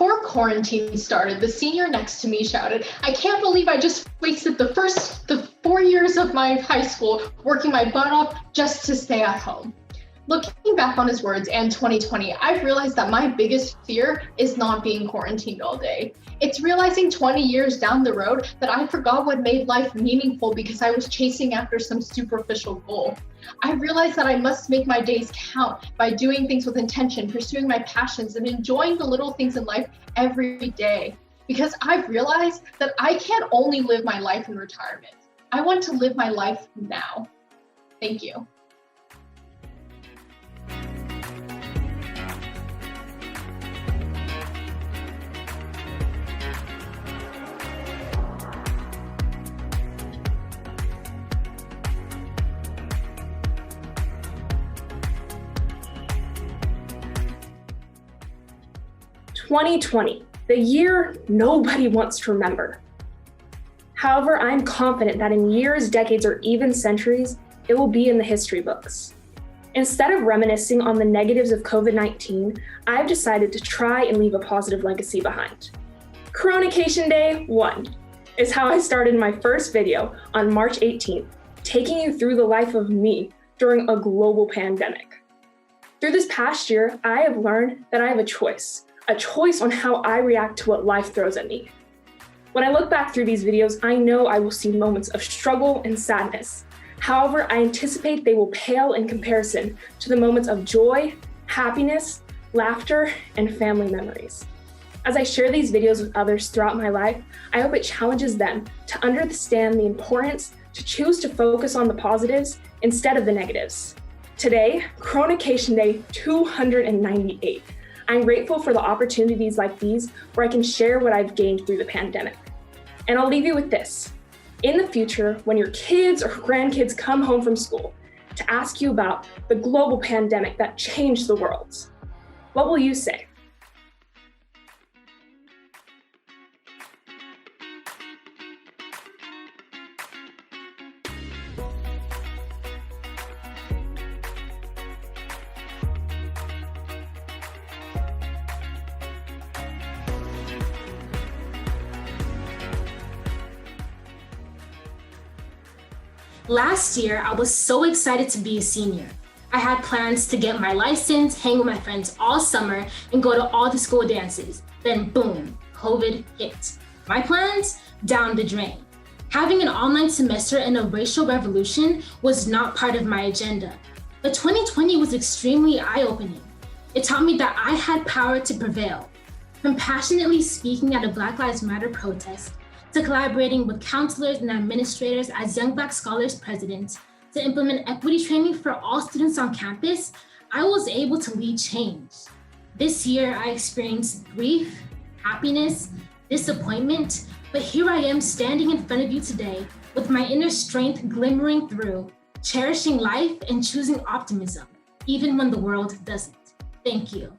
Before quarantine started, the senior next to me shouted, "I can't believe I just wasted the 4 years of my high school working my butt off just to stay at home." Looking back on his words and 2020, I've realized that my biggest fear is not being quarantined all day. It's realizing 20 years down the road that I forgot what made life meaningful because I was chasing after some superficial goal. I realized that I must make my days count by doing things with intention, pursuing my passions, and enjoying the little things in life every day. Because I've realized that I can't only live my life in retirement. I want to live my life now. Thank you. "2020, the year nobody wants to remember." However, I'm confident that in years, decades, or even centuries, it will be in the history books. Instead of reminiscing on the negatives of COVID-19, I've decided to try and leave a positive legacy behind. Coronacation Day 1 is how I started my first video on March 18th, taking you through the life of me during a global pandemic. Through this past year, I have learned that I have a choice on how I react to what life throws at me. When I look back through these videos, I know I will see moments of struggle and sadness. However, I anticipate they will pale in comparison to the moments of joy, happiness, laughter, and family memories. As I share these videos with others throughout my life, I hope it challenges them to understand the importance to choose to focus on the positives instead of the negatives. Today, Coronacation Day 298. I'm grateful for the opportunities like these where I can share what I've gained through the pandemic. And I'll leave you with this. In the future, when your kids or grandkids come home from school to ask you about the global pandemic that changed the world, what will you say? Last year, I was so excited to be a senior. I had plans to get my license, hang with my friends all summer, and go to all the school dances. Then boom, COVID hit. My plans? Down the drain. Having an online semester and a racial revolution was not part of my agenda. But 2020 was extremely eye-opening. It taught me that I had power to prevail. From passionately speaking at a Black Lives Matter protest, to collaborating with counselors and administrators as Young Black Scholars President, to implement equity training for all students on campus, I was able to lead change. This year, I experienced grief, happiness, disappointment, but here I am standing in front of you today with my inner strength glimmering through, cherishing life and choosing optimism, even when the world doesn't. Thank you.